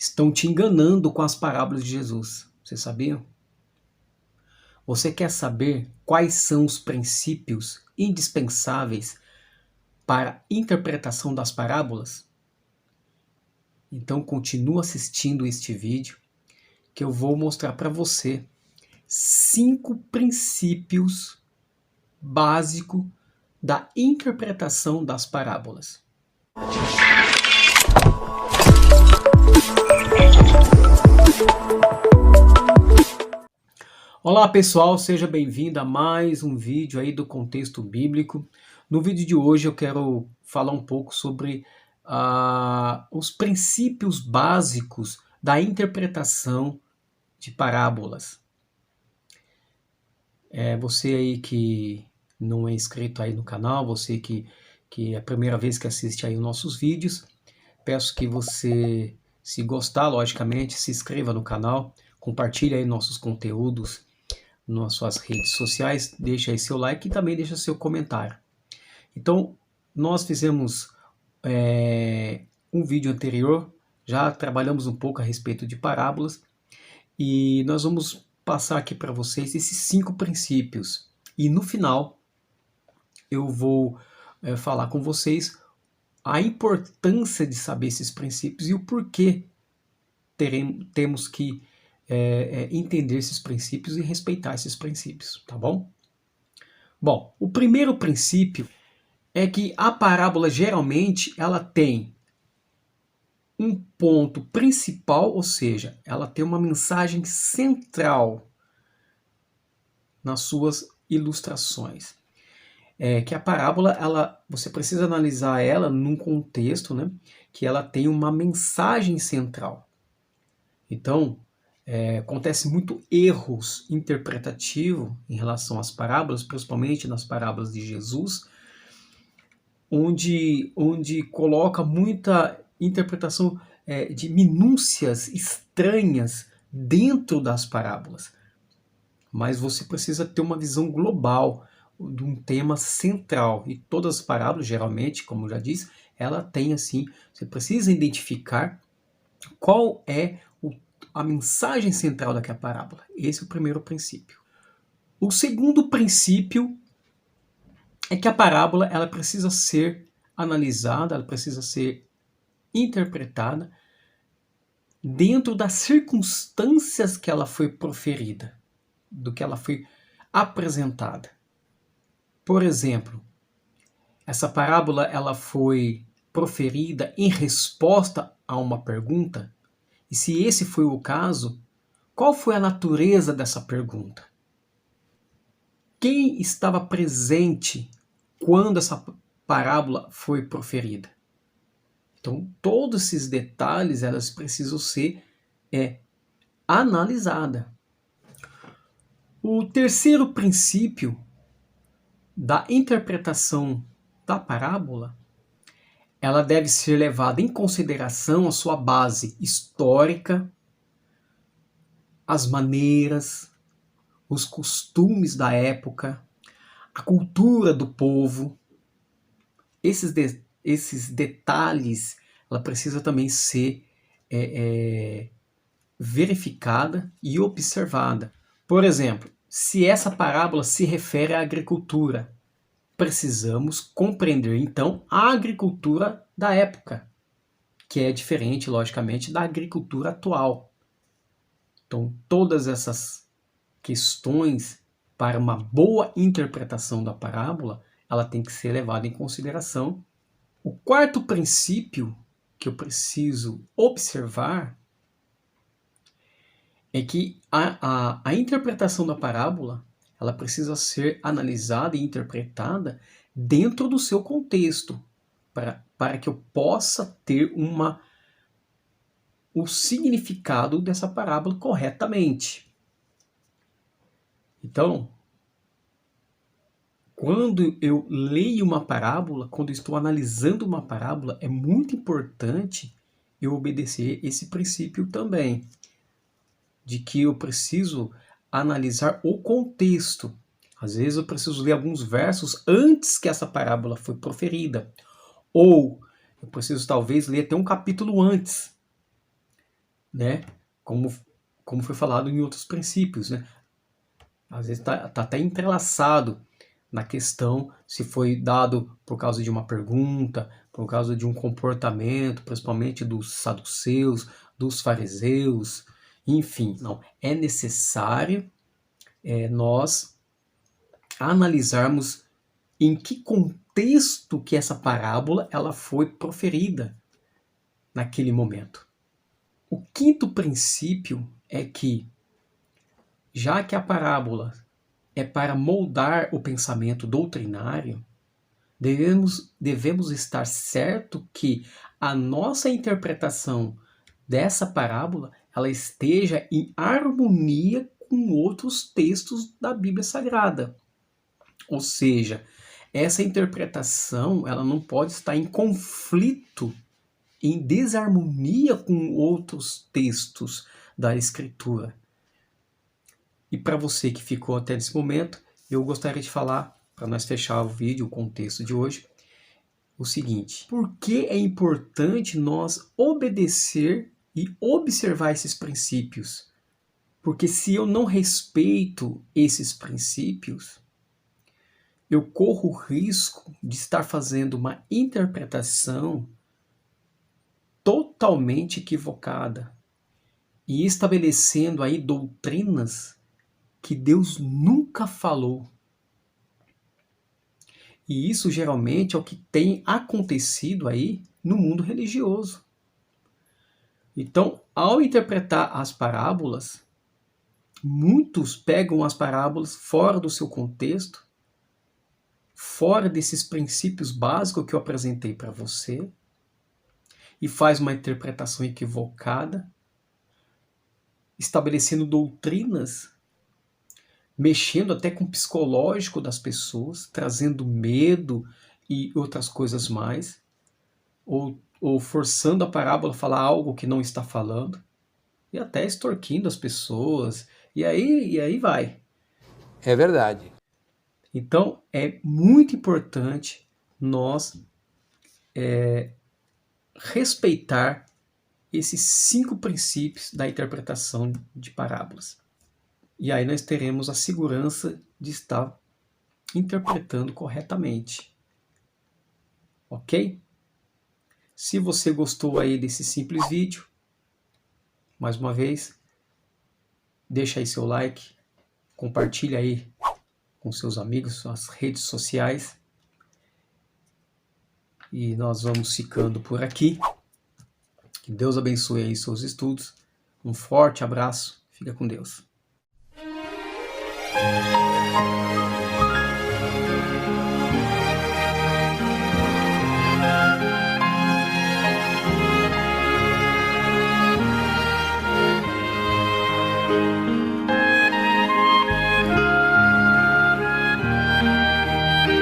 estão te enganando com as parábolas de Jesus. Você sabia? Você quer saber quais são os princípios indispensáveis para a interpretação das parábolas? Então continua assistindo este vídeo que eu vou mostrar para você 5 princípios básicos da interpretação das parábolas. Olá pessoal, seja bem-vindo a mais um vídeo aí do contexto bíblico. No vídeo de hoje eu quero falar um pouco sobre os princípios básicos da interpretação de parábolas. Você aí que não é inscrito aí no canal, você que é a primeira vez que assiste aí os nossos vídeos, peço que você, se gostar, logicamente, se inscreva no canal, compartilhe aí nossos conteúdos nas suas redes sociais, deixa aí seu like e também deixa seu comentário. Então, nós fizemos um vídeo anterior, já trabalhamos um pouco a respeito de parábolas e nós vamos passar aqui para vocês esses 5 princípios. E no final, eu vou falar com vocês a importância de saber esses princípios e o porquê temos que entender esses princípios e respeitar esses princípios, tá bom? Bom, o primeiro princípio é que a parábola geralmente ela tem um ponto principal, ou seja, ela tem uma mensagem central nas suas ilustrações. Que a parábola, você precisa analisar ela num contexto, né, que ela tem uma mensagem central. Então, acontece muito erros interpretativos em relação às parábolas, principalmente nas parábolas de Jesus, onde coloca muita interpretação de minúcias estranhas dentro das parábolas. Mas você precisa ter uma visão global de um tema central. E todas as parábolas, geralmente, como eu já disse, ela tem assim, você precisa identificar qual é a mensagem central daquela parábola. Esse é o primeiro princípio. O segundo princípio é que a parábola ela precisa ser analisada, ela precisa ser interpretada dentro das circunstâncias que ela foi proferida, do que ela foi apresentada. Por exemplo, essa parábola ela foi proferida em resposta a uma pergunta. E se esse foi o caso, qual foi a natureza dessa pergunta? Quem estava presente quando essa parábola foi proferida? Então, todos esses detalhes elas precisam ser analisados. O terceiro princípio da interpretação da parábola, ela deve ser levada em consideração a sua base histórica, as maneiras, os costumes da época, a cultura do povo. Esses detalhes, ela precisa também ser verificada e observada. Por exemplo, se essa parábola se refere à agricultura, precisamos compreender, então, a agricultura da época, que é diferente, logicamente, da agricultura atual. Então, todas essas questões, para uma boa interpretação da parábola, ela tem que ser levada em consideração. O quarto princípio que eu preciso observar é que a interpretação da parábola ela precisa ser analisada e interpretada dentro do seu contexto, para que eu possa ter o significado dessa parábola corretamente. Então, quando eu leio uma parábola, quando eu estou analisando uma parábola, é muito importante eu obedecer esse princípio também, de que eu preciso analisar o contexto. Às vezes eu preciso ler alguns versos antes que essa parábola foi proferida. Ou eu preciso talvez ler até um capítulo antes. né? Como foi falado em outros princípios, né? Às vezes tá até entrelaçado na questão se foi dado por causa de uma pergunta, por causa de um comportamento, principalmente dos saduceus, dos fariseus, enfim, não. É necessário nós analisarmos em que contexto que essa parábola ela foi proferida naquele momento. O quinto princípio é que, já que a parábola é para moldar o pensamento doutrinário, devemos estar certo que a nossa interpretação dessa parábola ela esteja em harmonia com outros textos da Bíblia Sagrada. Ou seja, essa interpretação ela não pode estar em conflito, em desarmonia com outros textos da Escritura. E para você que ficou até esse momento, eu gostaria de falar, para nós fechar o vídeo, o contexto de hoje, o seguinte: por que é importante nós obedecer e observar esses princípios? Porque se eu não respeito esses princípios, eu corro o risco de estar fazendo uma interpretação totalmente equivocada e estabelecendo aí doutrinas que Deus nunca falou. E isso geralmente é o que tem acontecido aí no mundo religioso. Então, ao interpretar as parábolas, muitos pegam as parábolas fora do seu contexto, fora desses princípios básicos que eu apresentei para você, e faz uma interpretação equivocada, estabelecendo doutrinas, mexendo até com o psicológico das pessoas, trazendo medo e outras coisas mais, ou forçando a parábola a falar algo que não está falando, e até extorquindo as pessoas, e aí vai. É verdade. Então, é muito importante nós respeitar esses 5 princípios da interpretação de parábolas. E aí nós teremos a segurança de estar interpretando corretamente. Ok? Se você gostou aí desse simples vídeo, mais uma vez, deixa aí seu like, compartilha aí com seus amigos, suas redes sociais. E nós vamos ficando por aqui. Que Deus abençoe aí seus estudos. Um forte abraço. Fica com Deus.